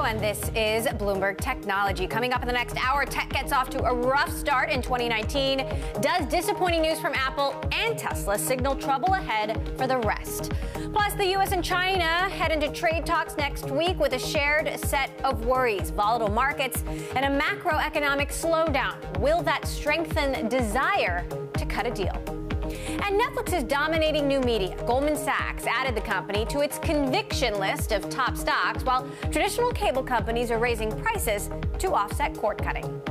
And this is Bloomberg Technology. Coming up in the next hour, tech gets off to a rough start in 2019. Does disappointing news from Apple and Tesla signal trouble ahead for the rest? Plus, the U.S. and China head into trade talks next week with a shared set of worries, volatile markets, and a macroeconomic slowdown. Will that strengthen desire to cut a deal? And Netflix is dominating new media. Goldman Sachs added the company to its conviction list of top stocks, while traditional cable companies are raising prices to offset cord cutting.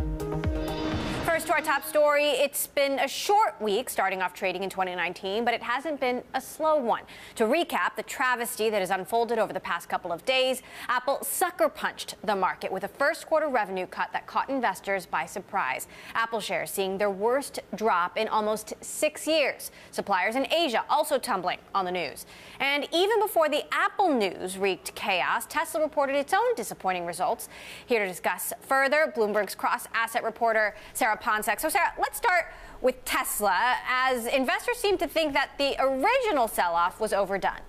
First to our top story, it's been a short week starting off trading in 2019, but it hasn't been a slow one. To recap the travesty that has unfolded over the past couple of days, Apple sucker punched the market with a first quarter revenue cut that caught investors by surprise. Apple shares seeing their worst drop in almost 6 years. Suppliers in Asia also tumbling on the news. And even before the Apple news wreaked chaos, Tesla reported its own disappointing results. Here to discuss further, Bloomberg's cross-asset reporter Sarah Ponsek. So, Sarah, let's start with Tesla, as investors seem to think that the original sell-off was overdone.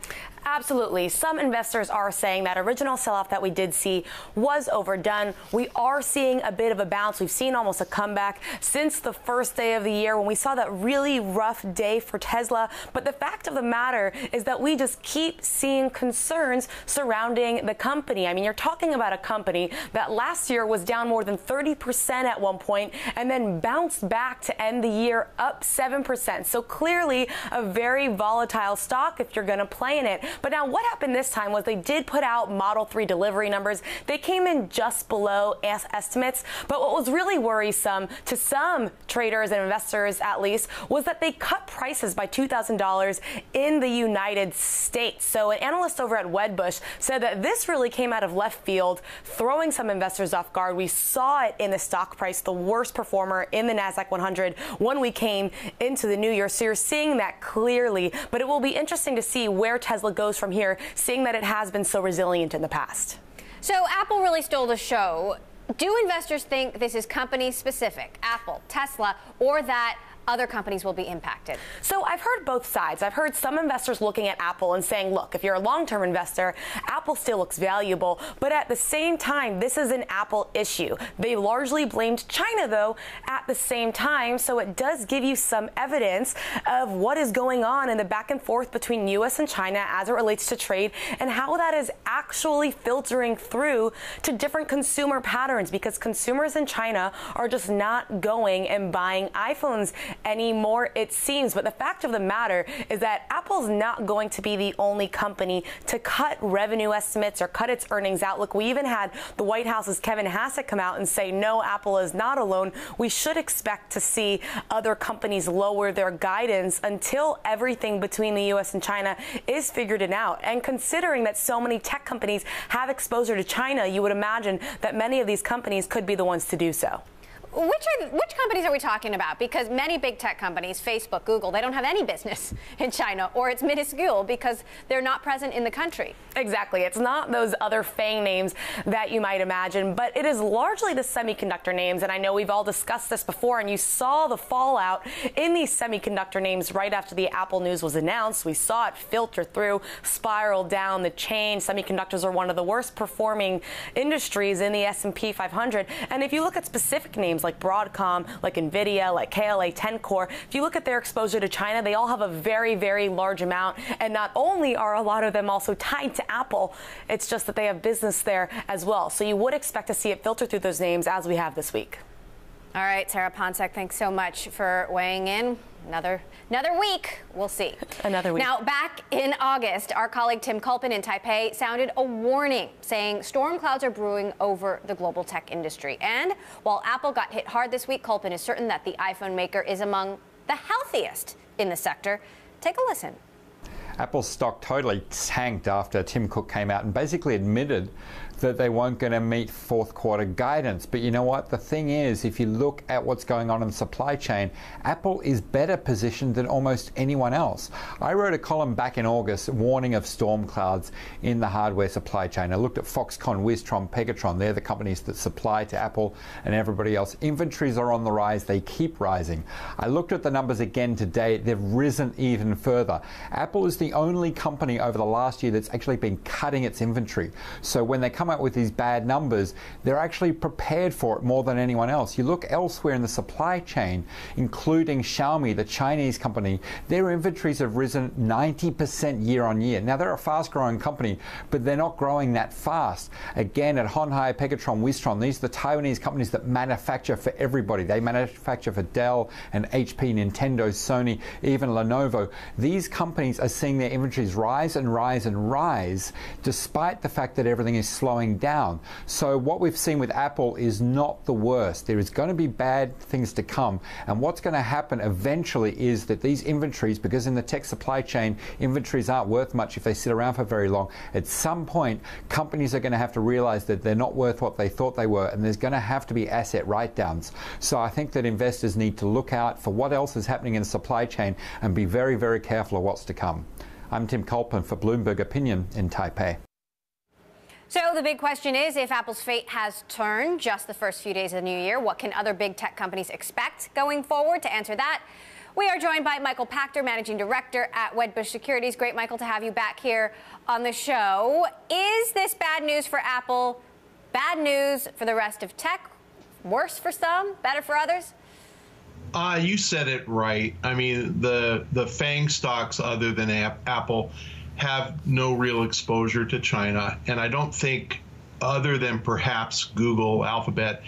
Absolutely. Some investors are saying that original sell-off that we did see was overdone. We are seeing a bit of a bounce. We've seen almost a comeback since the first day of the year when we saw that really rough day for Tesla. But the fact of the matter is that we just keep seeing concerns surrounding the company. I mean, you're talking about a company that last year was down more than 30% at one point and then bounced back to end the year up 7%. So clearly a very volatile stock if you're going to play in it. But now what happened this time was they did put out Model 3 delivery numbers. They came in just below estimates. But what was really worrisome to some traders and investors, at least, was that they cut prices by $2,000 in the United States. So an analyst over at Wedbush said that this really came out of left field, throwing some investors off guard. We saw it in the stock price, the worst performer in the NASDAQ 100 when we came into the new year. So you're seeing that clearly. But it will be interesting to see where Tesla goes from here, seeing that it has been so resilient in the past. So Apple really stole the show. Do investors think this is company specific, Apple, Tesla, or that other companies will be impacted? So I've heard both sides. I've heard some investors looking at Apple and saying, look, if you're a long-term investor, Apple still looks valuable. But at the same time, this is an Apple issue. They largely blamed China, though, at the same time. So it does give you some evidence of what is going on in the back and forth between U.S. and China as it relates to trade and how that is actually filtering through to different consumer patterns, because consumers in China are just not going and buying iPhones anymore, it seems. But the fact of the matter is that Apple's not going to be the only company to cut revenue estimates or cut its earnings outlook. We even had the White House's Kevin Hassett come out and say, no, Apple is not alone. We should expect to see other companies lower their guidance until everything between the U.S. and China is figured out. And considering that so many tech companies have exposure to China, you would imagine that many of these companies could be the ones to do so. Which companies are we talking about? Because many big tech companies, Facebook, Google, they don't have any business in China, or it's minuscule because they're not present in the country. Exactly. It's not those other FANG names that you might imagine, but it is largely the semiconductor names. And I know we've all discussed this before, and you saw the fallout in these semiconductor names right after the Apple news was announced. We saw it filter through, spiral down the chain. Semiconductors are one of the worst performing industries in the S&P 500. And if you look at specific names like Broadcom, like NVIDIA, like KLA, Tencor, if you look at their exposure to China, they all have a very, very large amount. And not only are a lot of them also tied to Apple, it's just that they have business there as well. So you would expect to see it filter through those names as we have this week. All right, Sarah Ponsek, thanks so much for weighing in. Another week. We'll see. Another week. Now, back in August, our colleague Tim Culpin in Taipei sounded a warning, saying storm clouds are brewing over the global tech industry. And while Apple got hit hard this week, Culpin is certain that the iPhone maker is among the healthiest in the sector. Take a listen. Apple's stock totally tanked after Tim Cook came out and basically admitted that they weren't going to meet fourth quarter guidance. But you know what? The thing is, if you look at what's going on in the supply chain, Apple is better positioned than almost anyone else. I wrote a column back in August warning of storm clouds in the hardware supply chain. I looked at Foxconn, Wistron, Pegatron. They're the companies that supply to Apple and everybody else. Inventories are on the rise. They keep rising. I looked at the numbers again today. They've risen even further. Apple is the only company over the last year that's actually been cutting its inventory. So when they come out with these bad numbers, they're actually prepared for it more than anyone else. You look elsewhere in the supply chain, including Xiaomi, the Chinese company, their inventories have risen 90% year on year. Now, they're a fast-growing company, but they're not growing that fast. Again, at Honhai, Pegatron, Wistron, these are the Taiwanese companies that manufacture for everybody. They manufacture for Dell and HP, Nintendo, Sony, even Lenovo. These companies are seeing their inventories rise and rise and rise, despite the fact that everything is slowing down. So what we've seen with Apple is not the worst. There is going to be bad things to come, and what's going to happen eventually is that these inventories, because in the tech supply chain, inventories aren't worth much if they sit around for very long. At some point, companies are going to have to realize that they're not worth what they thought they were, and there's going to have to be asset write-downs. So I think that investors need to look out for what else is happening in the supply chain and be very, very careful of what's to come. I'm Tim Colpin for Bloomberg Opinion in Taipei. So the big question is, if Apple's fate has turned just the first few days of the new year, what can other big tech companies expect going forward? To answer that, we are joined by Michael Pachter, Managing Director at Wedbush Securities. Great, Michael, to have you back here on the show. Is this bad news for Apple? Bad news for the rest of tech? Worse for some, better for others? You said it right. I mean, the FANG stocks other than Apple have no real exposure to China. And I don't think, other than perhaps Google, Alphabet,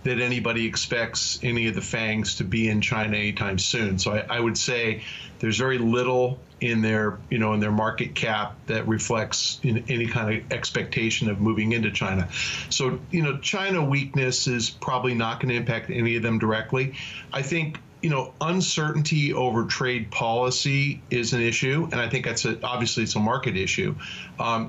that anybody expects any of the FANGs to be in China anytime soon. So I would say there's very little in their, in their market cap that reflects any kind of expectation of moving into China. So, China weakness is probably not going to impact any of them directly. I think, uncertainty over trade policy is an issue, and I think that's obviously it's a market issue.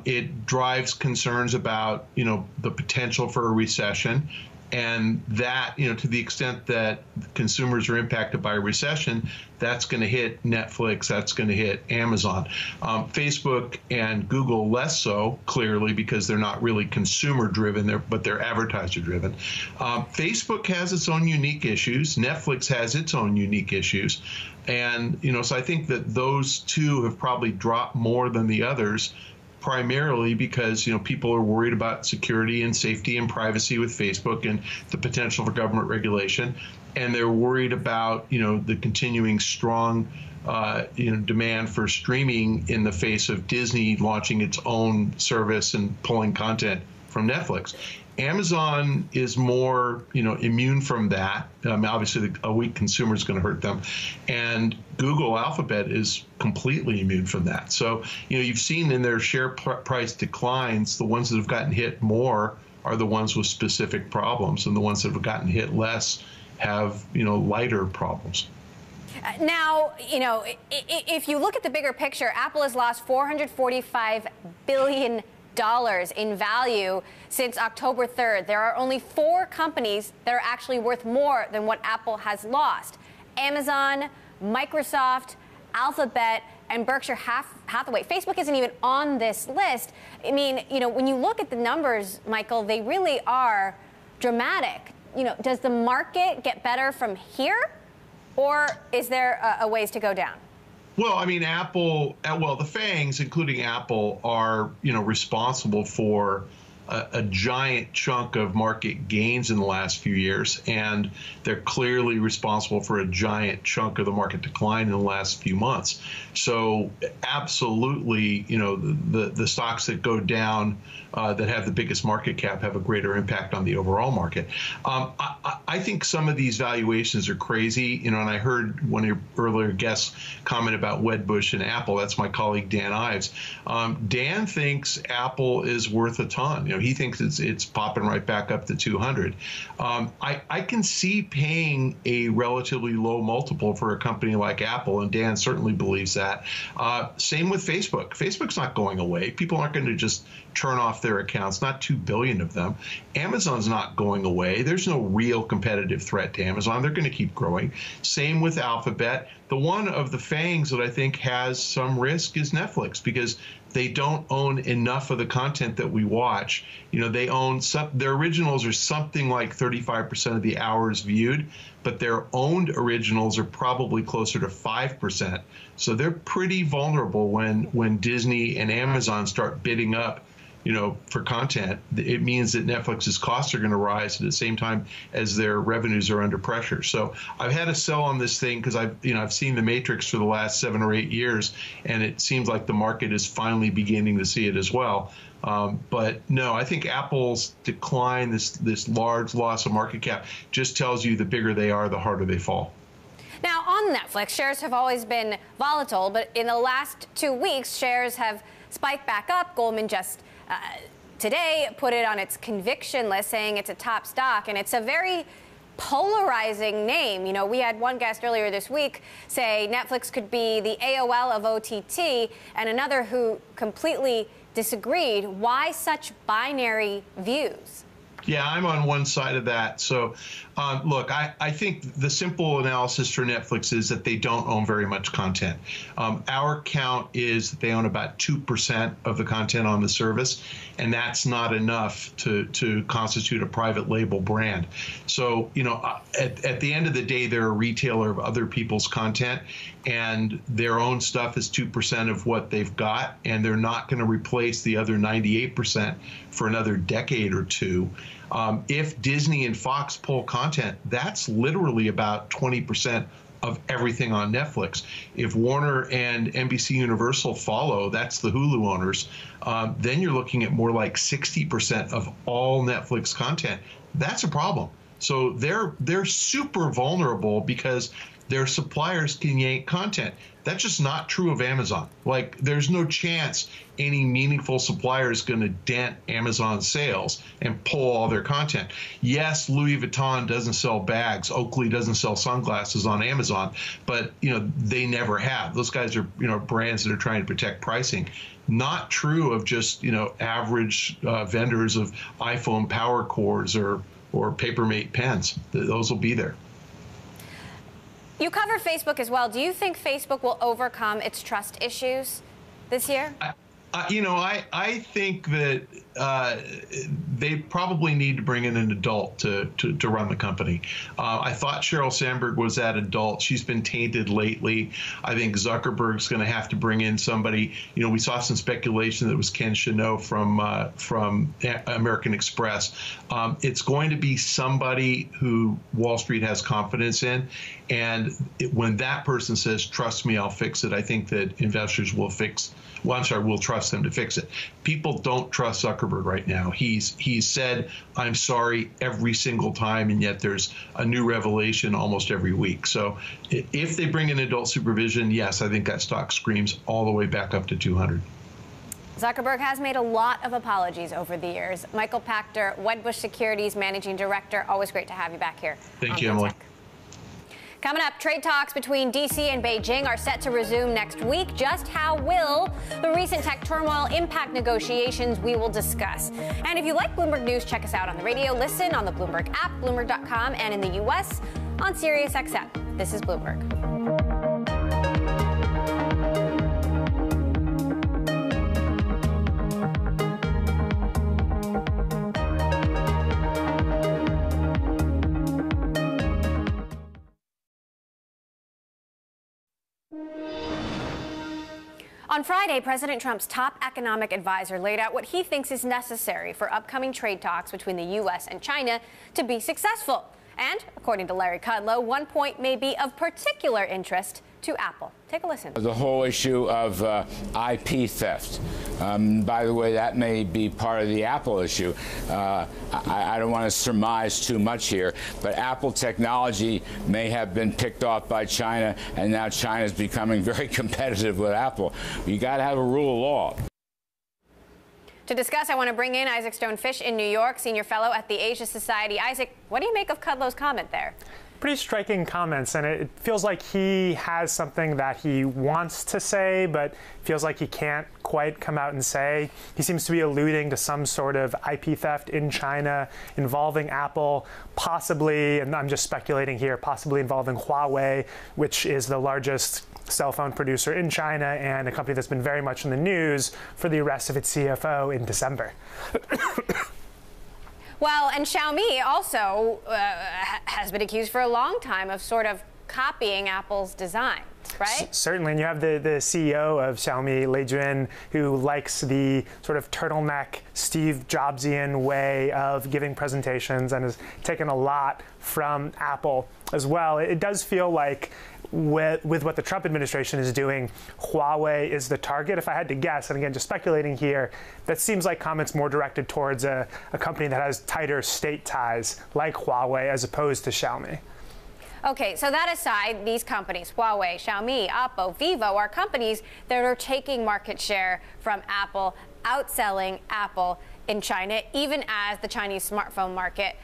It drives concerns about, the potential for a recession. And that, to the extent that consumers are impacted by a recession, that's going to hit Netflix, that's going to hit Amazon. Facebook and Google less so, clearly, because they're not really consumer-driven, but they're advertiser-driven. Facebook has its own unique issues. Netflix has its own unique issues. And, so I think that those two have probably dropped more than the others, primarily because people are worried about security and safety and privacy with Facebook and the potential for government regulation, and they're worried about the continuing strong demand for streaming in the face of Disney launching its own service and pulling content from Netflix. Amazon is more, immune from that. Obviously, a weak consumer is going to hurt them, and Google, Alphabet is completely immune from that. So, you've seen in their share price declines, the ones that have gotten hit more are the ones with specific problems, and the ones that have gotten hit less have, lighter problems. Now, if you look at the bigger picture, Apple has lost $445 billion in value since October 3rd. There are only 4 companies that are actually worth more than what Apple has lost: Amazon, Microsoft, Alphabet, and Berkshire Hathaway. Facebook isn't even on this list. I mean, when you look at the numbers, Michael, they really are dramatic. Does the market get better from here, or is there a ways to go down? Well, I mean, the FANGs, including Apple, are, responsible for a giant chunk of market gains in the last few years, and they're clearly responsible for a giant chunk of the market decline in the last few months. So absolutely, the stocks that go down that have the biggest market cap have a greater impact on the overall market. I I think some of these valuations are crazy, and I heard one of your earlier guests comment about Wedbush and Apple. That's my colleague Dan Ives. Dan thinks Apple is worth a ton. He thinks it's popping right back up to 200. I can see paying a relatively low multiple for a company like Apple, and Dan certainly believes that. Same with Facebook. Facebook's not going away. People aren't going to just turn off their accounts, not 2 billion of them. Amazon's not going away. There's no real competitive threat to Amazon. They're going to keep growing. Same with Alphabet. The one of the FANGs that I think has some risk is Netflix, because they don't own enough of the content that we watch. They own their originals are something like 35% of the hours viewed, but their owned originals are probably closer to 5%. So they're pretty vulnerable when Disney and Amazon start bidding up for content. It means that Netflix's costs are going to rise at the same time as their revenues are under pressure. So I've had to sell on this thing because I've seen The Matrix for the last 7 or 8 years, and it seems like the market is finally beginning to see it as well. But no, I think Apple's decline, this large loss of market cap, just tells you the bigger they are, the harder they fall. Now, on Netflix, shares have always been volatile, but in the last 2 weeks, shares have spiked back up. Goldman just today put it on its conviction list, saying it's a top stock, and it's a very polarizing name. We had one guest earlier this week say Netflix could be the AOL of OTT, and another who completely disagreed. Why such binary views? Yeah, I'm on one side of that. So, look, I think the simple analysis for Netflix is that they don't own very much content. Our count is that they own about 2% of the content on the service, and that's not enough to constitute a private label brand. So, at the end of the day, they're a retailer of other people's content, and their own stuff is 2% of what they've got, and they're not going to replace the other 98% for another decade or two. If Disney and Fox pull content, that's literally about 20% of everything on Netflix. If Warner and NBC Universal follow, that's the Hulu owners, then you're looking at more like 60% of all Netflix content. That's a problem. So they're super vulnerable because their suppliers can yank content. That's just not true of Amazon. Like, there's no chance any meaningful supplier is going to dent Amazon's sales and pull all their content. Yes, Louis Vuitton doesn't sell bags. Oakley doesn't sell sunglasses on Amazon, but they never have. Those guys are brands that are trying to protect pricing. Not true of just average vendors of iPhone power cords or Papermate pens. Those will be there. You cover Facebook as well. Do you think Facebook will overcome its trust issues this year? I think that they probably need to bring in an adult to run the company. I thought Sheryl Sandberg was that adult. She's been tainted lately. I think Zuckerberg's going to have to bring in somebody. We saw some speculation that it was Ken Chenault from American Express. It's going to be somebody who Wall Street has confidence in. And when that person says, "Trust me, I'll fix it," I think that investors will will trust them to fix it. People don't trust Zuckerberg right now. He's said, "I'm sorry," every single time, and yet there's a new revelation almost every week. So if they bring in adult supervision, yes, I think that stock screams all the way back up to 200. Zuckerberg has made a lot of apologies over the years. Michael Pachter, Wedbush Securities Managing Director, always great to have you back here. Thank you, Emily. Coming up, trade talks between D.C. and Beijing are set to resume next week. Just how will the recent tech turmoil impact negotiations? We will discuss. And if you like Bloomberg News, check us out on the radio. Listen on the Bloomberg app, Bloomberg.com, and in the U.S. on SiriusXM. This is Bloomberg. On Friday, President Trump's top economic advisor laid out what he thinks is necessary for upcoming trade talks between the U.S. and China to be successful. And according to Larry Kudlow, one point may be of particular interest to Apple. Take a listen. The whole issue of IP theft. By the way, that may be part of the Apple issue. I don't want to surmise too much here, but Apple technology may have been picked off by China, and now China is becoming very competitive with Apple. You got to have a rule of law. To discuss, I want to bring in Isaac Stone-Fish in New York, senior fellow at the Asia Society. Isaac, what do you make of Kudlow's comment there? Pretty striking comments, and it feels like he has something that he wants to say, but feels like he can't quite come out and say. He seems to be alluding to some sort of IP theft in China involving Apple, possibly, and I'm just speculating here, possibly involving Huawei, which is the largest cell phone producer in China and a company that's been very much in the news for the arrest of its CFO in December. Well, and Xiaomi also has been accused for a long time of sort of copying Apple's designs, right? Certainly, and you have the CEO of Xiaomi, Lei Jun, who likes the sort of turtleneck, Steve Jobsian way of giving presentations and has taken a lot from Apple as well. It does feel like with what the Trump administration is doing, Huawei is the target. If I had to guess, and again, just speculating here, that seems like comments more directed towards a company that has tighter state ties like Huawei as opposed to Xiaomi. Okay, so that aside, these companies, Huawei, Xiaomi, Oppo, Vivo, are companies that are taking market share from Apple, outselling Apple in China, even as the Chinese smartphone market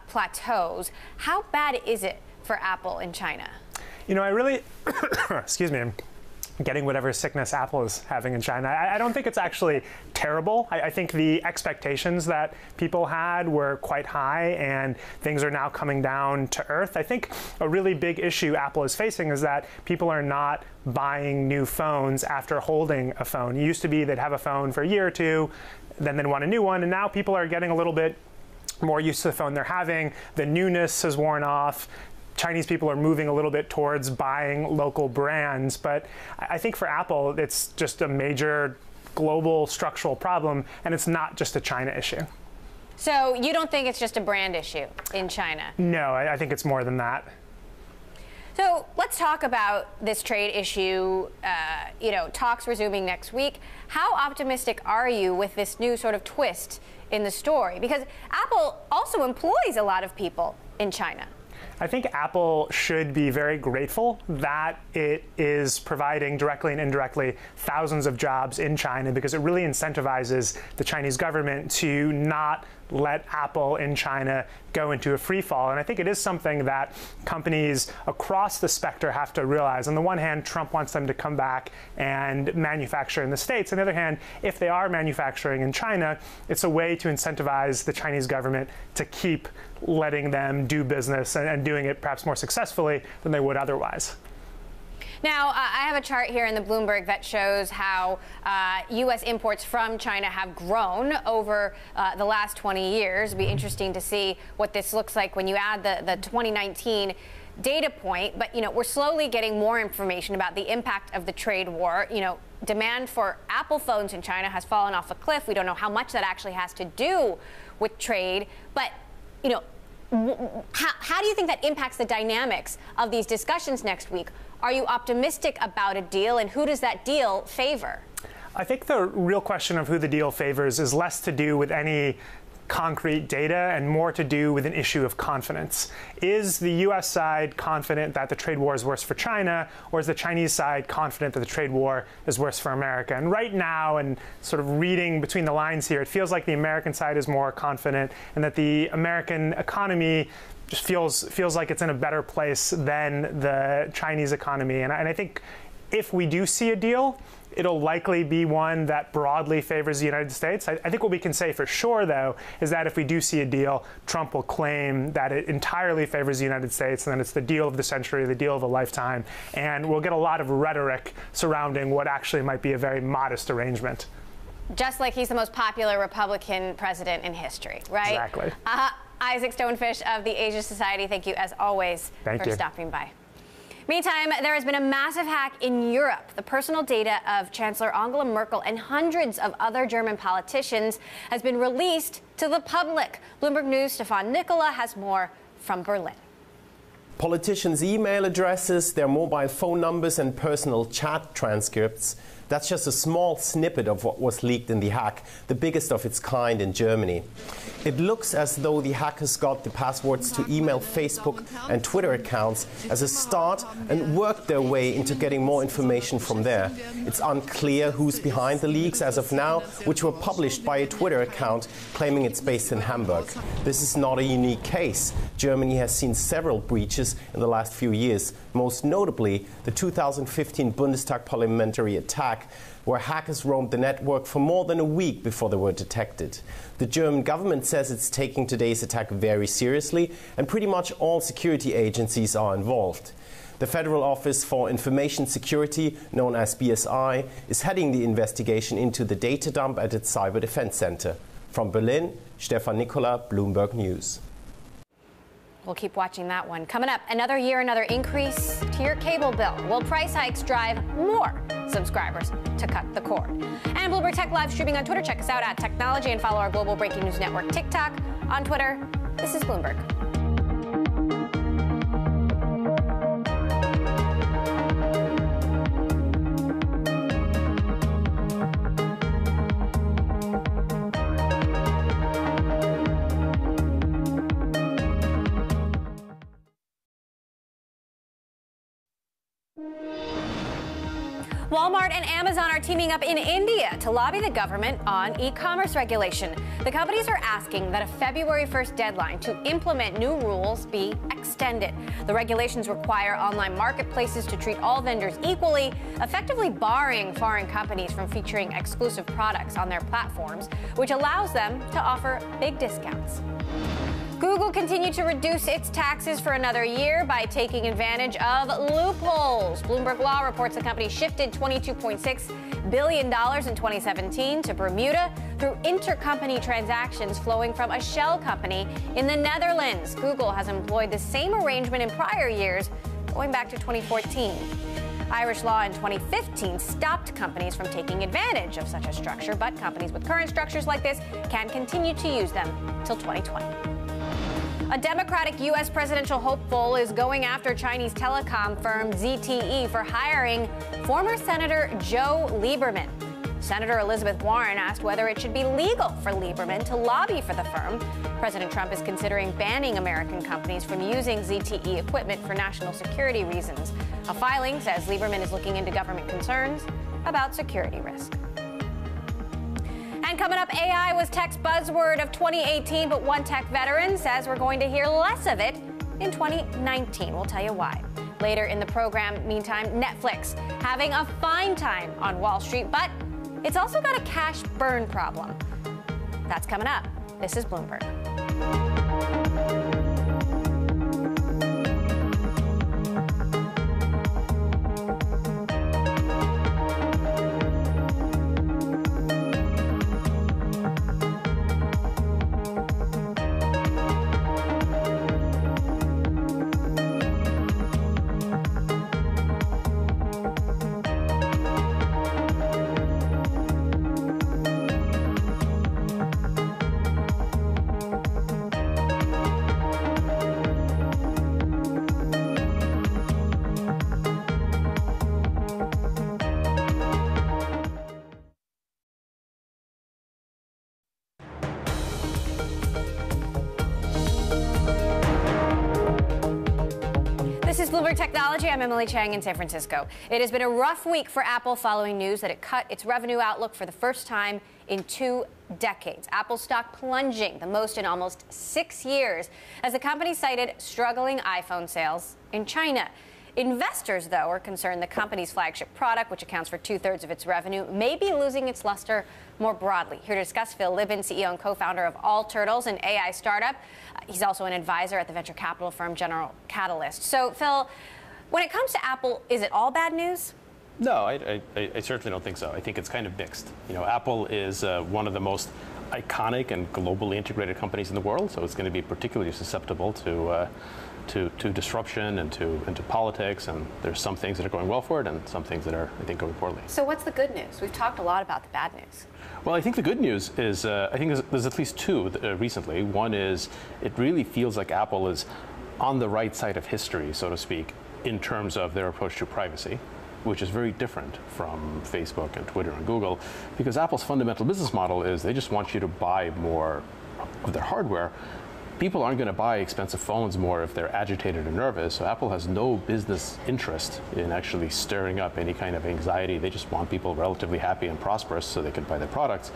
plateaus. How bad is it for Apple in China? You know, I really, excuse me, I'm getting whatever sickness Apple is having in China. I don't think it's actually terrible. I think the expectations that people had were quite high and things are now coming down to earth. I think a really big issue Apple is facing is that people are not buying new phones after holding a phone. It used to be they'd have a phone for a year or two, then they'd want a new one, and now people are getting a little bit more used to the phone they're having. The newness has worn off. Chinese people are moving a little bit towards buying local brands, but I think for Apple, it's just a major global structural problem, and it's not just a China issue. So you don't think it's just a brand issue in China? No, I think it's more than that. So let's talk about this trade issue, talks resuming next week. How optimistic are you with this new sort of twist in the story? Because Apple also employs a lot of people in China. I think Apple should be very grateful that it is providing directly and indirectly thousands of jobs in China, because it really incentivizes the Chinese government to not let Apple in China go into a free fall. And I think it is something that companies across the spectrum have to realize. On the one hand, Trump wants them to come back and manufacture in the States. On the other hand, if they are manufacturing in China, it's a way to incentivize the Chinese government to keep letting them do business and doing it perhaps more successfully than they would otherwise. Now, I have a chart here in the Bloomberg that shows how U.S. imports from China have grown over the last 20 years. It'll be interesting to see what this looks like when you add the 2019 data point. But, we're slowly getting more information about the impact of the trade war. Demand for Apple phones in China has fallen off a cliff. We don't know how much that actually has to do with trade. But, how do you think that impacts the dynamics of these discussions next week? Are you optimistic about a deal, and who does that deal favor? I think the real question of who the deal favors is less to do with any concrete data and more to do with an issue of confidence. Is the U.S. side confident that the trade war is worse for China, or is the Chinese side confident that the trade war is worse for America? And right now, and sort of reading between the lines here, it feels like the American side is more confident and that the American economy just feels like it's in a better place than the Chinese economy. And I think if we do see a deal, it'll likely be one that broadly favors the United States. I think what we can say for sure, though, is that if we do see a deal, Trump will claim that it entirely favors the United States and that it's the deal of the century, the deal of a lifetime. And we'll get a lot of rhetoric surrounding what actually might be a very modest arrangement. Just like he's the most popular Republican president in history, right? Exactly. Isaac Stone-Fish of the Asia Society, thank you as always for stopping by. Meantime, there has been a massive hack in Europe. The personal data of Chancellor Angela Merkel and hundreds of other German politicians has been released to the public. Bloomberg News' Stefan Nicola has more from Berlin. Politicians' email addresses, their mobile phone numbers and personal chat transcripts. That's just a small snippet of what was leaked in the hack, the biggest of its kind in Germany. It looks as though the hackers got the passwords to email, Facebook and Twitter accounts as a start and worked their way into getting more information from there. It's unclear who's behind the leaks as of now, which were published by a Twitter account claiming it's based in Hamburg. This is not a unique case. Germany has seen several breaches in the last few years, most notably the 2015 Bundestag parliamentary attack, where hackers roamed the network for more than a week before they were detected. The German government says it's taking today's attack very seriously, and pretty much all security agencies are involved. The Federal Office for Information Security, known as BSI, is heading the investigation into the data dump at its Cyber Defense Center. From Berlin, Stefan Nicola, Bloomberg News. We'll keep watching that one. Coming up, another year, another increase to your cable bill. Will price hikes drive more subscribers to cut the cord? And Bloomberg Tech live streaming on Twitter. Check us out at Technology and follow our global breaking news network TikTok. On Twitter, this is Bloomberg. Walmart and Amazon are teaming up in India to lobby the government on e-commerce regulation. The companies are asking that a February 1st deadline to implement new rules be extended. The regulations require online marketplaces to treat all vendors equally, effectively barring foreign companies from featuring exclusive products on their platforms, which allows them to offer big discounts. Google continued to reduce its taxes for another year by taking advantage of loopholes. Bloomberg Law reports the company shifted $22.6 billion in 2017 to Bermuda through intercompany transactions flowing from a shell company in the Netherlands. Google has employed the same arrangement in prior years, going back to 2014. Irish law in 2015 stopped companies from taking advantage of such a structure, but companies with current structures like this can continue to use them till 2020. A Democratic U.S. presidential hopeful is going after Chinese telecom firm ZTE for hiring former Senator Joe Lieberman. Senator Elizabeth Warren asked whether it should be legal for Lieberman to lobby for the firm. President Trump is considering banning American companies from using ZTE equipment for national security reasons. A filing says Lieberman is looking into government concerns about security risk. And coming up, AI was tech's buzzword of 2018, but one tech veteran says we're going to hear less of it in 2019. We'll tell you why. Later in the program, meantime, Netflix having a fine time on Wall Street, but it's also got a cash burn problem. That's coming up. This is Bloomberg. This is Bloomberg Technology. I'm Emily Chang in San Francisco. It has been a rough week for Apple following news that it cut its revenue outlook for the first time in 2 decades. Apple stock plunging the most in almost 6 years as the company cited struggling iPhone sales in China. Investors, though, are concerned the company's flagship product, which accounts for 2/3 of its revenue, may be losing its luster more broadly. Here to discuss, Phil Libin, CEO and co-founder of All Turtles, an AI startup. He's also an advisor at the venture capital firm General Catalyst. So, Phil, when it comes to Apple, is it all bad news? No, I certainly don't think so. I think it's kind of mixed. You know, Apple is one of the most iconic and globally integrated companies in the world, so it's going to be particularly susceptible to disruption and to politics, and there's some things that are going well for it and some things that are, I think, going poorly. So what's the good news? We've talked a lot about the bad news. Well, I think the good news is, I think there's at least two recently. One is it really feels like Apple is on the right side of history, so to speak, in terms of their approach to privacy, which is very different from Facebook and Twitter and Google, because Apple's fundamental business model is they just want you to buy more of their hardware. People aren't going to buy expensive phones more if they're agitated or nervous, so Apple has no business interest in actually stirring up any kind of anxiety. They just want people relatively happy and prosperous so they can buy their products.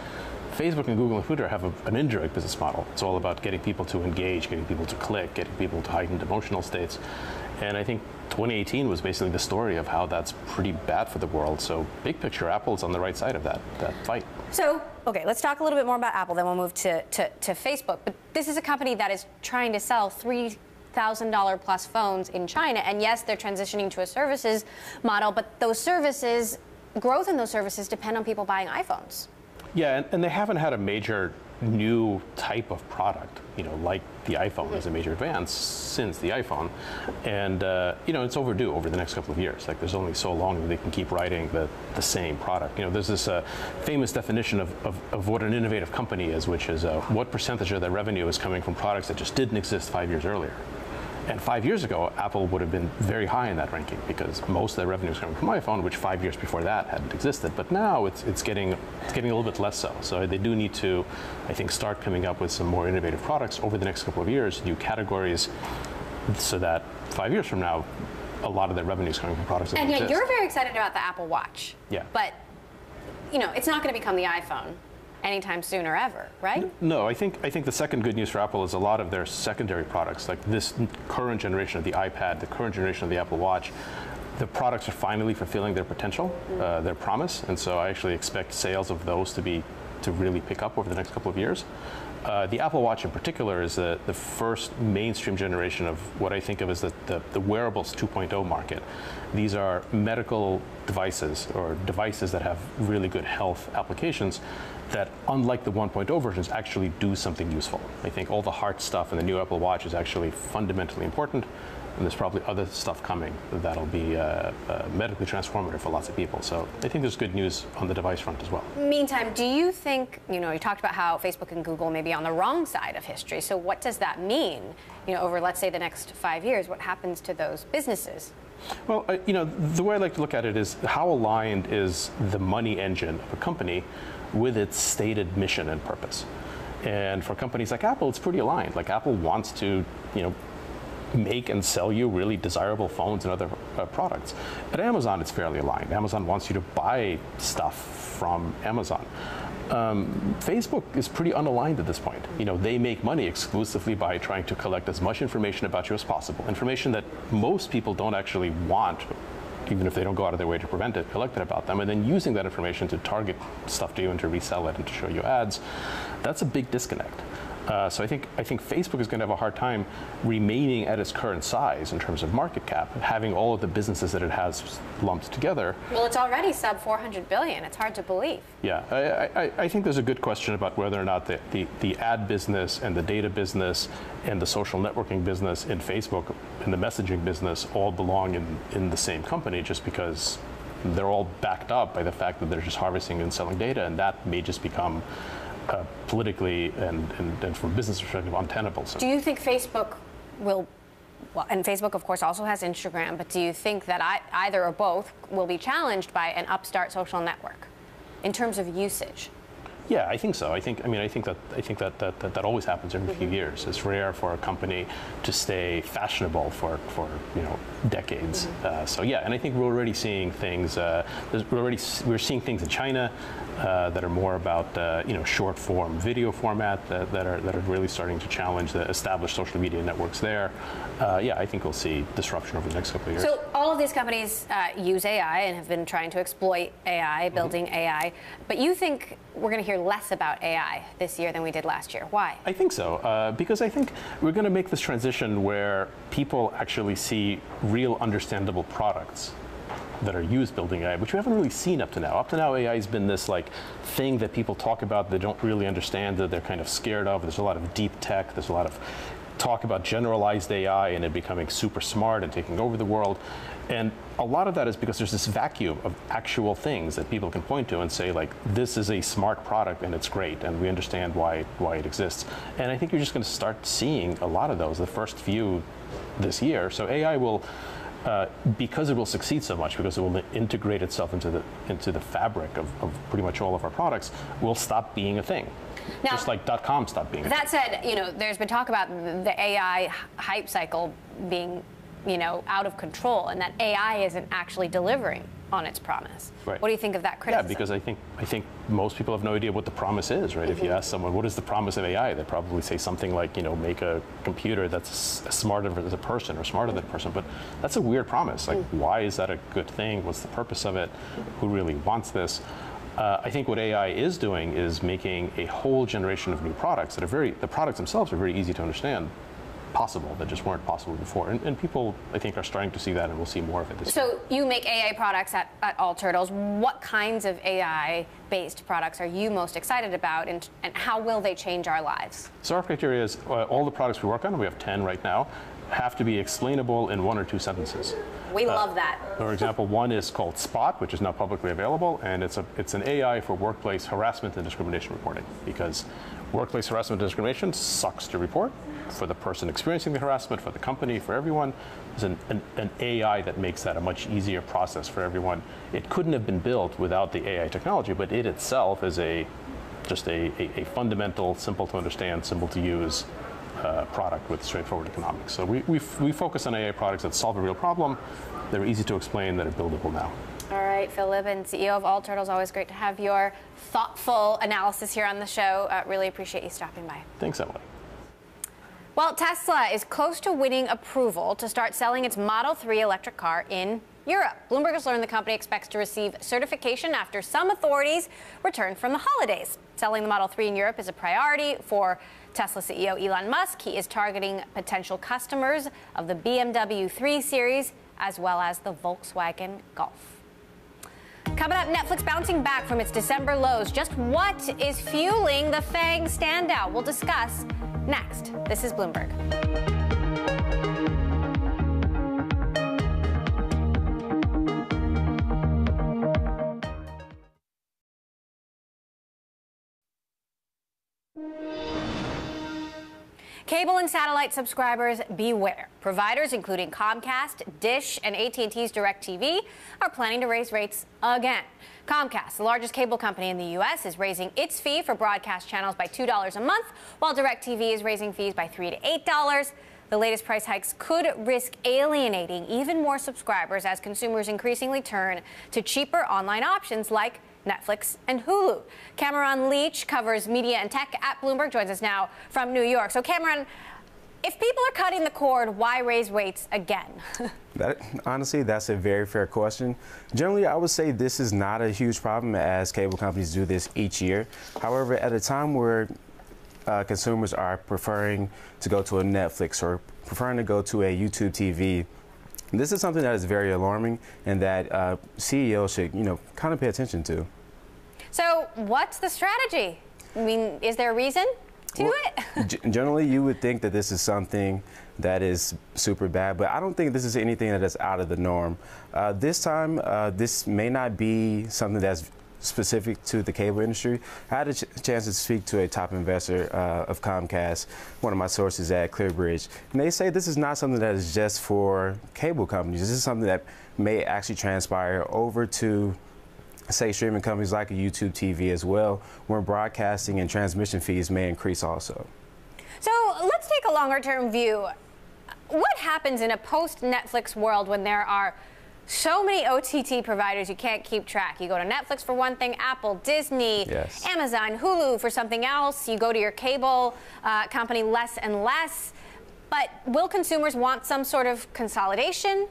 Facebook and Google and Twitter have an indirect business model. It's all about getting people to engage, getting people to click, getting people to heightened emotional states. And I think 2018 was basically the story of how that's pretty bad for the world. So big picture, Apple's on the right side of that fight. So, okay, let's talk a little bit more about Apple, then we'll move to Facebook. But this is a company that is trying to sell $3,000 plus phones in China. And yes, they're transitioning to a services model, but those services, growth in those services depend on people buying iPhones. Yeah, and they haven't had a major new type of product, like the iPhone is a major advance since the iPhone. And, it's overdue over the next couple of years. Like, there's only so long that they can keep writing the same product. There's this famous definition of what an innovative company is, which is what percentage of their revenue is coming from products that just didn't exist 5 years earlier. And 5 years ago, Apple would have been very high in that ranking because most of their revenue is coming from iPhone, which 5 years before that hadn't existed. But now it's getting a little bit less so. So they do need to, I think, start coming up with some more innovative products over the next couple of years, new categories, so that 5 years from now, a lot of their revenue is coming from products that and don't yet exist. You're very excited about the Apple Watch. Yeah. But, it's not going to become the iPhone anytime soon or ever, right? No, I think the second good news for Apple is a lot of their secondary products, like this current generation of the iPad, the current generation of the Apple Watch, the products are finally fulfilling their potential, their promise, and so I actually expect sales of those to really pick up over the next couple of years. The Apple Watch in particular is the first mainstream generation of what I think of as the wearables 2.0 market. These are medical devices or devices that have really good health applications that, unlike the 1.0 versions, actually do something useful. I think all the heart stuff in the new Apple Watch is actually fundamentally important, and there's probably other stuff coming that'll be medically transformative for lots of people. So I think there's good news on the device front as well. Meantime, do you think, you talked about how Facebook and Google may be on the wrong side of history. So what does that mean, over, let's say, the next 5 years? What happens to those businesses? Well, the way I like to look at it is how aligned is the money engine of a company with its stated mission and purpose. And for companies like Apple, it's pretty aligned. Like, Apple wants to, make and sell you really desirable phones and other products. At Amazon, it's fairly aligned. Amazon wants you to buy stuff from Amazon. Facebook is pretty unaligned at this point. They make money exclusively by trying to collect as much information about you as possible, information that most people don't actually want, even if they don't go out of their way to prevent it, collected about them, and then using that information to target stuff to you and to resell it and to show you ads. That's a big disconnect. So I think Facebook is going to have a hard time remaining at its current size in terms of market cap, having all of the businesses that it has lumped together. Well, it's already sub $400 billion. It's hard to believe. Yeah, I think there's a good question about whether or not the ad business and the data business and the social networking business in Facebook and the messaging business all belong in the same company, just because they're all backed up by the fact that they're just harvesting and selling data, and that may just become politically and from a business perspective untenable. So. Do you think Facebook will, and Facebook of course also has Instagram, but do you think that either or both will be challenged by an upstart social network in terms of usage? Yeah, I think so. I think that always happens every few years. It's rare for a company to stay fashionable for decades. So yeah, and I think we're already seeing things. We're seeing things in China that are more about short form video format that are really starting to challenge the established social media networks there. Yeah, I think we'll see disruption over the next couple of years. So all of these companies use AI and have been trying to exploit AI, building AI. But you think we're going to hear less about AI this year than we did last year. Why? I think so, because I think we're going to make this transition where people actually see real understandable products that are used building AI, which we haven't really seen up to now. Up to now, AI has been this like thing that people talk about, they don't really understand, that they're kind of scared of. There's a lot of deep tech, there's a lot of talk about generalized AI and it becoming super smart and taking over the world. And a lot of that is because there's this vacuum of actual things that people can point to and say, like, this is a smart product and it's great and we understand why it exists. And I think you're just going to start seeing a lot of those, the first few this year. So AI will, because it will succeed so much, because it will integrate itself into the fabric of pretty much all of our products, will stop being a thing. Now, just like .com stopped being a thing. That said, there's been talk about the AI hype cycle being, out of control, and that AI isn't actually delivering on its promise. Right. What do you think of that criticism? Yeah, because I think most people have no idea what the promise is, right? Mm-hmm. If you ask someone, what is the promise of AI? They probably say something like, make a computer that's as smart as a person or smarter than a person. But that's a weird promise. Like, why is that a good thing? What's the purpose of it? Who really wants this? I think what AI is doing is making a whole generation of new products that are the products themselves are very easy to understand, possible, that just weren't possible before. And people, I think, are starting to see that, and we'll see more of it this year. So you make AI products at All Turtles. What kinds of AI-based products are you most excited about, and how will they change our lives? So our criteria is all the products we work on, and we have 10 right now, have to be explainable in 1 or 2 sentences. We love that. For example, one is called Spot, which is now publicly available, and it's an AI for workplace harassment and discrimination reporting, because workplace harassment and discrimination sucks to report for the person experiencing the harassment, for the company, for everyone. There's an AI that makes that a much easier process for everyone. It couldn't have been built without the AI technology, but it itself is just a fundamental, simple to understand, simple to use product with straightforward economics. So we focus on AI products that solve a real problem. They're easy to explain, that are buildable now. All right, Phil Libben, CEO of All Turtles. Always great to have your thoughtful analysis here on the show. Really appreciate you stopping by. Thanks, Emily. Well, Tesla is close to winning approval to start selling its Model 3 electric car in Europe. Bloomberg has learned the company expects to receive certification after some authorities return from the holidays. Selling the Model 3 in Europe is a priority for Tesla CEO Elon Musk. He is targeting potential customers of the BMW 3 Series as well as the Volkswagen Golf. Coming up, Netflix bouncing back from its December lows. Just what is fueling the FANG standout? We'll discuss next. This is Bloomberg. Cable and satellite subscribers, beware. Providers including Comcast, Dish, and AT&T's DirecTV are planning to raise rates again. Comcast, the largest cable company in the U.S., is raising its fee for broadcast channels by $2 a month, while DirecTV is raising fees by $3 to $8. The latest price hikes could risk alienating even more subscribers as consumers increasingly turn to cheaper online options like Netflix and Hulu. Cameron Leach covers media and tech at Bloomberg, joins us now from New York. So Cameron, if people are cutting the cord, why raise rates again? Honestly, that's a very fair question. Generally, I would say this is not a huge problem as cable companies do this each year. However, at a time where consumers are preferring to go to a Netflix or preferring to go to a YouTube TV, this is something that is very alarming and that CEOs should, kind of pay attention to. So what's the strategy? I mean, is there a reason to it? Generally, you would think that this is something that is super bad, but I don't think this is anything that is out of the norm. This time, this may not be something that's specific to the cable industry. I had a chance to speak to a top investor of Comcast, one of my sources at ClearBridge, and they say this is not something that is just for cable companies. This is something that may actually transpire over to, say, streaming companies like a YouTube TV as well, where broadcasting and transmission fees may increase also. So let's take a longer-term view. What happens in a post-Netflix world when there are so many OTT providers you can't keep track? You go to Netflix for one thing, Apple, Disney, yes, Amazon, Hulu for something else. You go to your cable company less and less. But will consumers want some sort of consolidation?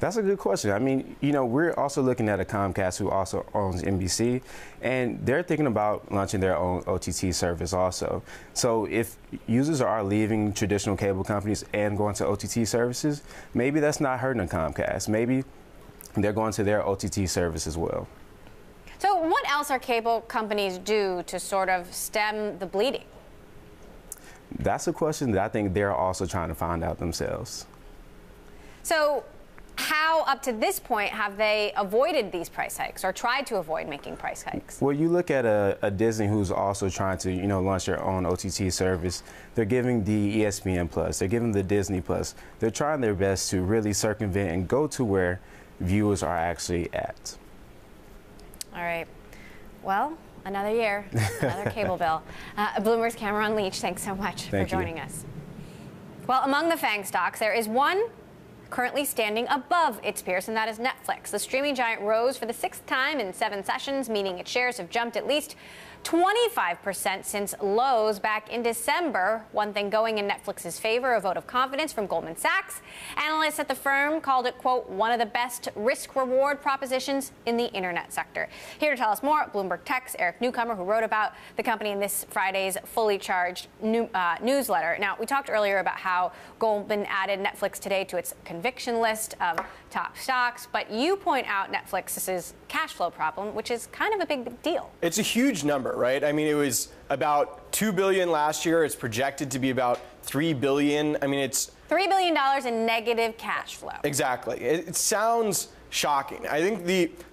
That's a good question. I mean, we're also looking at a Comcast who also owns NBC, and they're thinking about launching their own OTT service also. So if users are leaving traditional cable companies and going to OTT services, maybe that's not hurting a Comcast. Maybe they're going to their OTT service as well. So what else are cable companies do to sort of stem the bleeding? That's a question that I think they're also trying to find out themselves. So how, up to this point, have they avoided these price hikes or tried to avoid making price hikes? Well, you look at a Disney who's also trying to, launch their own OTT service. They're giving the ESPN Plus. They're giving the Disney Plus. They're trying their best to really circumvent and go to where viewers are actually at. All right. Well, another year, another cable bill. Bloomberg's Cameron Leach, thanks so much for joining us. Well, among the FANG stocks, there is one currently standing above its peers, and that is Netflix. The streaming giant rose for the 6th time in 7 sessions, meaning its shares have jumped at least 25% since lows back in December. One thing going in Netflix's favor, a vote of confidence from Goldman Sachs. Analysts at the firm called it, quote, one of the best risk-reward propositions in the internet sector. Here to tell us more, Bloomberg Tech's Eric Newcomer, who wrote about the company in this Friday's Fully Charged newsletter. Now, we talked earlier about how Goldman added Netflix today to its conviction list of top stocks, but you point out Netflix's cash flow problem, which is kind of a big deal. It's a huge number, right? I mean, it was about $2 billion last year. It's projected to be about $3 billion. I mean, it's $3 billion in negative cash flow. Exactly. It sounds shocking. I think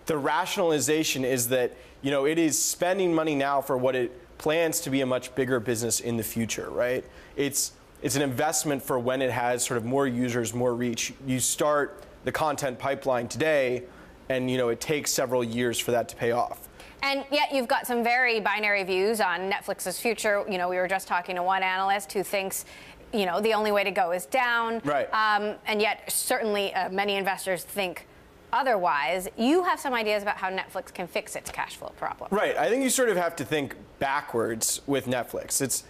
the rationalization is that, it is spending money now for what it plans to be a much bigger business in the future, right? It's an investment for when it has sort of more users, more reach. You start the content pipeline today, and it takes several years for that to pay off. And yet you've got some very binary views on Netflix's future. We were just talking to one analyst who thinks, the only way to go is down. Right. And yet certainly many investors think otherwise. You have some ideas about how Netflix can fix its cash flow problem. Right. I think you sort of have to think backwards with Netflix. It's,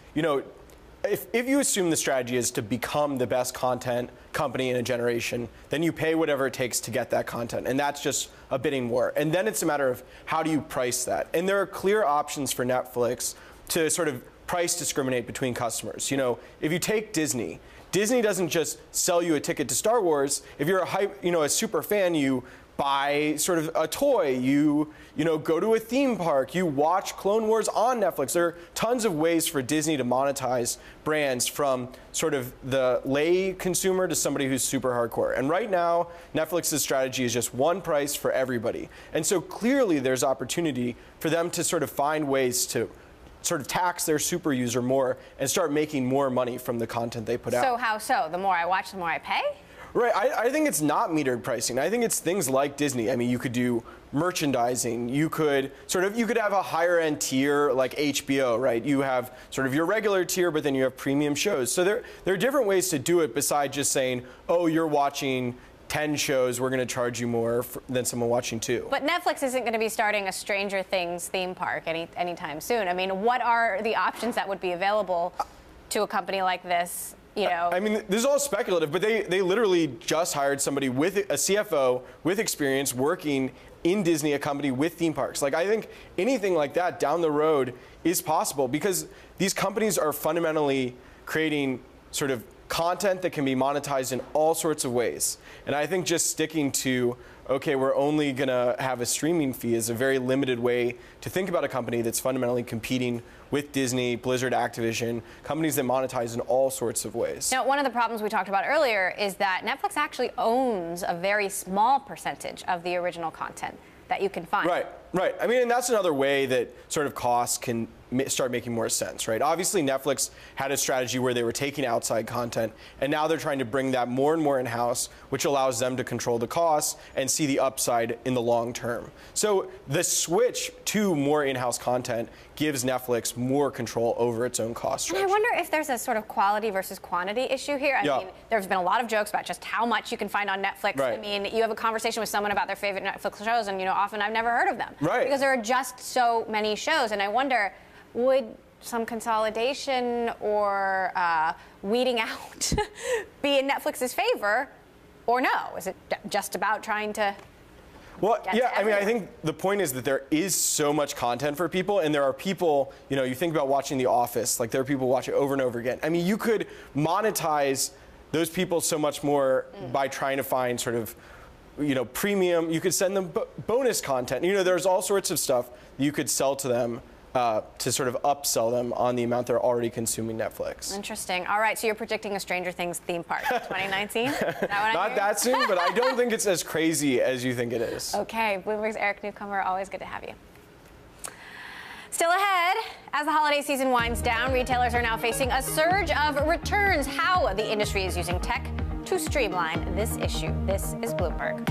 if you assume the strategy is to become the best content company in a generation, then you pay whatever it takes to get that content. And that's just a bidding war. And then it's a matter of how do you price that? And there are clear options for Netflix to sort of price discriminate between customers. If you take Disney doesn't just sell you a ticket to Star Wars. If you're a super fan, you buy sort of a toy, you go to a theme park, you watch Clone Wars on Netflix. There are tons of ways for Disney to monetize brands from sort of the lay consumer to somebody who's super hardcore. And right now, Netflix's strategy is just one price for everybody. And so clearly there's opportunity for them to sort of find ways to sort of tax their super user more and start making more money from the content they put out. So how so? The more I watch, the more I pay? Right. I think it's not metered pricing. I think it's things like Disney. I mean, you could do merchandising. You could have a higher end tier like HBO, right? You have sort of your regular tier, but then you have premium shows. So there are different ways to do it besides just saying, oh, you're watching 10 shows, we're going to charge you more than someone watching 2. But Netflix isn't going to be starting a Stranger Things theme park anytime soon. I mean, what are the options that would be available to a company like this? I mean, this is all speculative, but they literally just hired somebody with a CFO with experience working in Disney, a company with theme parks. Like, I think anything like that down the road is possible because these companies are fundamentally creating sort of content that can be monetized in all sorts of ways. And I think just sticking to, okay, we're only going to have a streaming fee is a very limited way to think about a company that's fundamentally competing with Disney, Blizzard, Activision, companies that monetize in all sorts of ways. Now, one of the problems we talked about earlier is that Netflix actually owns a very small percentage of the original content that you can find. Right. I mean, and that's another way that sort of costs can start making more sense, right? Obviously, Netflix had a strategy where they were taking outside content, and now they're trying to bring that more and more in-house, which allows them to control the costs and see the upside in the long term. So the switch to more in-house content gives Netflix more control over its own cost structure. And I wonder if there's a sort of quality versus quantity issue here. I mean, there's been a lot of jokes about just how much you can find on Netflix. Right. I mean, you have a conversation with someone about their favorite Netflix shows, and often I've never heard of them. Right. Because there are just so many shows, and I wonder, would some consolidation or weeding out be in Netflix's favor, or no? Is it just about trying to? Well, yeah, I mean, I think the point is that there is so much content for people, and there are people, you think about watching The Office, like there are people watching it over and over again. I mean, you could monetize those people so much more by trying to find sort of premium. You could send them bonus content. There's all sorts of stuff you could sell to them to sort of upsell them on the amount they're already consuming Netflix. Interesting. All right, so you're predicting a Stranger Things theme park in 2019? Not that soon, but I don't think it's as crazy as you think it is. Okay, Bloomberg's Eric Newcomer, always good to have you. Still ahead, as the holiday season winds down, retailers are now facing a surge of returns. How the industry is using tech to streamline this issue. This is Bloomberg.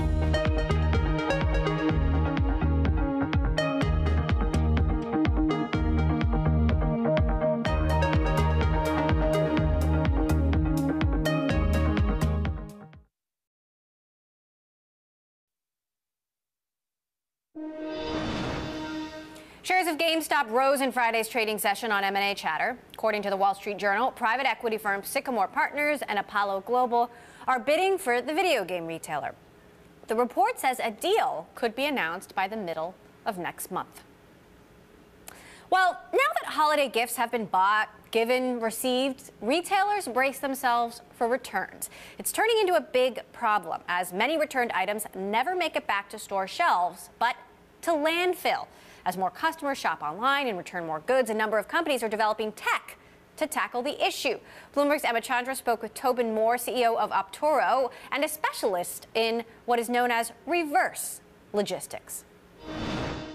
Shares of GameStop rose in Friday's trading session on M&A chatter. According to the Wall Street Journal, private equity firms Sycamore Partners and Apollo Global are bidding for the video game retailer. The report says a deal could be announced by the middle of next month. Well, now that holiday gifts have been bought, given, received, retailers brace themselves for returns. It's turning into a big problem, as many returned items never make it back to store shelves, but to landfill. As more customers shop online and return more goods, a number of companies are developing tech to tackle the issue. Bloomberg's Emma Chandra spoke with Tobin Moore, CEO of Optoro, and a specialist in what is known as reverse logistics.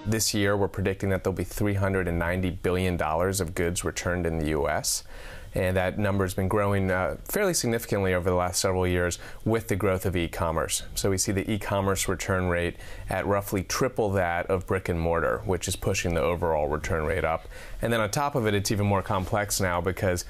This year, we're predicting that there'll be $390 billion of goods returned in the U.S., and that number has been growing fairly significantly over the last several years with the growth of e-commerce. So we see the e-commerce return rate at roughly triple that of brick and mortar, which is pushing the overall return rate up. And then on top of it, it's even more complex now because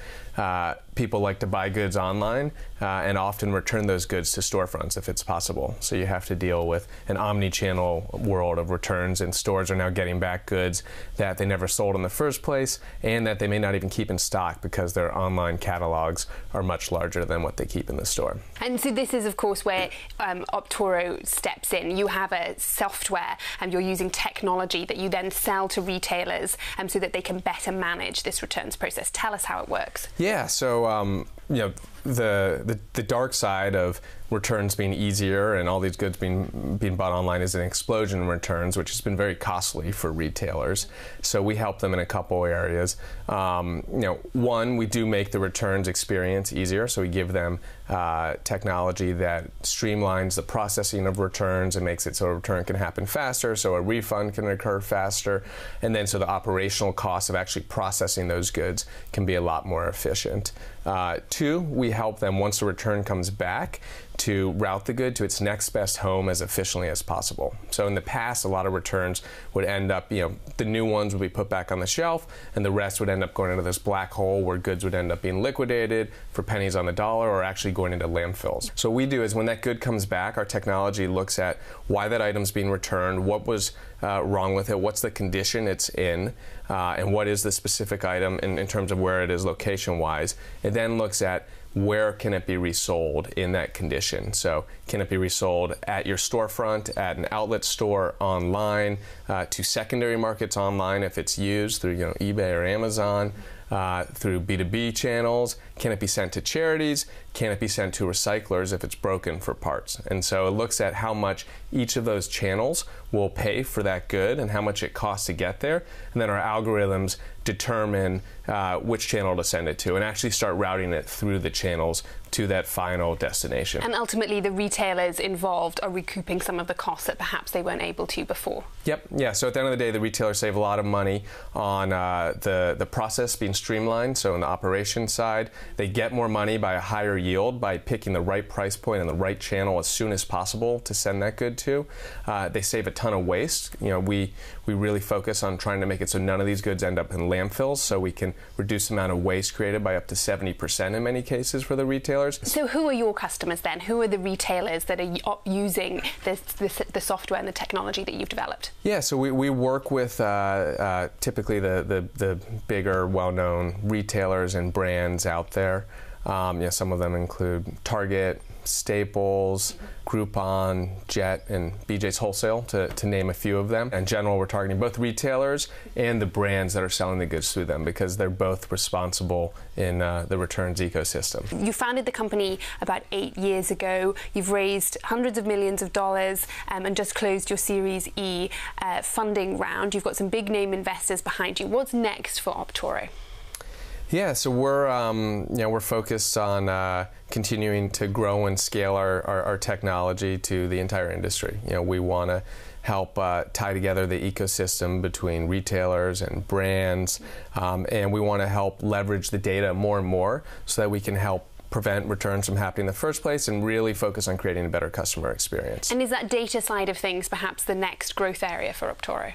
people like to buy goods online and often return those goods to storefronts if it's possible. So you have to deal with an omni-channel world of returns, and stores are now getting back goods that they never sold in the first place and that they may not even keep in stock because their online catalogs are much larger than what they keep in the store. And so this is, of course, where Optoro steps in. You have a software and you're using technology that you then sell to retailers so that they can better manage this returns process. Tell us how it works. Yeah, so the dark side of returns being easier and all these goods being bought online is an explosion in returns, which has been very costly for retailers. So we help them in a couple areas. One, we do make the returns experience easier. So we give them technology that streamlines the processing of returns and makes it so a return can happen faster, so a refund can occur faster, and then so the operational costs of actually processing those goods can be a lot more efficient. Two, we help them, once the return comes back, to route the good to its next best home as efficiently as possible. So in the past, a lot of returns would end up, the new ones would be put back on the shelf, and the rest would end up going into this black hole where goods would end up being liquidated for pennies on the dollar or actually going into landfills. So what we do is when that good comes back, our technology looks at why that item's being returned, what was wrong with it, what's the condition it's in, and what is the specific item in terms of where it is location-wise. It then looks at where can it be resold in that condition. So can it be resold at your storefront, at an outlet store, online, to secondary markets online if it's used through eBay or Amazon, through B2B channels? Can it be sent to charities? Can it be sent to recyclers if it's broken for parts? And so it looks at how much each of those channels will pay for that good and how much it costs to get there. And then our algorithms determine which channel to send it to and actually start routing it through the channels to that final destination. And ultimately, the retailers involved are recouping some of the costs that perhaps they weren't able to before. Yep. Yeah. So at the end of the day, the retailers save a lot of money on the process being streamlined. So on the operations side, they get more money by a higher yield by picking the right price point and the right channel as soon as possible to send that good to. They save a ton of waste. We really focus on trying to make it so none of these goods end up in landfills, so we can reduce the amount of waste created by up to 70% in many cases for the retailers. So who are your customers then? Who are the retailers that are using the software and the technology that you've developed? Yeah, so we work with typically the bigger, well-known retailers and brands out there. Some of them include Target, Staples, Groupon, Jet, and BJ's Wholesale, to name a few of them. In general, we're targeting both retailers and the brands that are selling the goods through them because they're both responsible in the returns ecosystem. You founded the company about 8 years ago. You've raised hundreds of millions of dollars and just closed your Series E funding round. You've got some big name investors behind you. What's next for Optoro? Yeah, so we're focused on continuing to grow and scale our technology to the entire industry. We want to help tie together the ecosystem between retailers and brands, and we want to help leverage the data more and more so that we can help prevent returns from happening in the first place and really focus on creating a better customer experience. And is that data side of things perhaps the next growth area for Optoro?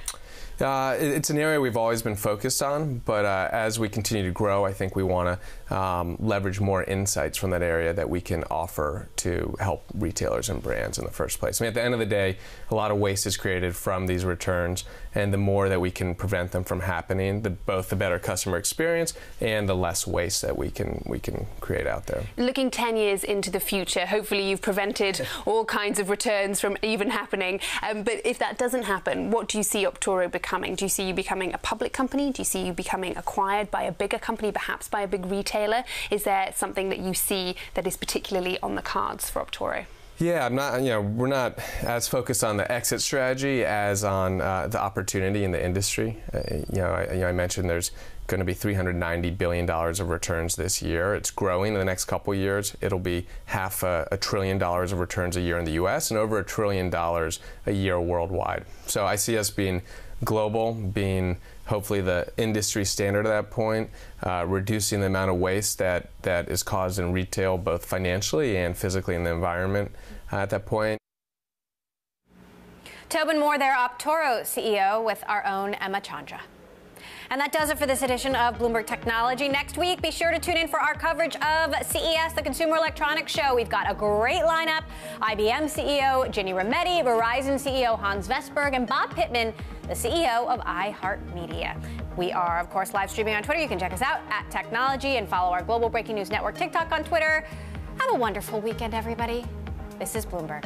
It's an area we've always been focused on, but as we continue to grow, I think we want to leverage more insights from that area that we can offer to help retailers and brands in the first place. I mean, at the end of the day, a lot of waste is created from these returns, and the more that we can prevent them from happening, both the better customer experience and the less waste that we can create out there. Looking 10 years into the future, hopefully you've prevented all kinds of returns from even happening. But if that doesn't happen, what do you see Optoro becoming? Do you see you becoming a public company? Do you see you becoming acquired by a bigger company, perhaps by a big retailer? Is there something that you see that is particularly on the cards for Optoro? Yeah, we're not as focused on the exit strategy as on the opportunity in the industry. I mentioned there's going to be $390 billion of returns this year. It's growing in the next couple of years. It'll be $500 billion of returns a year in the U.S. and over $1 trillion a year worldwide. So I see us being global, being hopefully the industry standard at that point, reducing the amount of waste that is caused in retail, both financially and physically in the environment at that point. Tobin Moore there, Optoro CEO, with our own Emma Chandra. And that does it for this edition of Bloomberg Technology. Next week, be sure to tune in for our coverage of CES, the Consumer Electronics Show. We've got a great lineup. IBM CEO Ginny Rometty, Verizon CEO Hans Vestberg, and Bob Pittman, the CEO of iHeartMedia. We are, of course, live streaming on Twitter. You can check us out at Technology and follow our Global Breaking News Network TikTok on Twitter. Have a wonderful weekend, everybody. This is Bloomberg.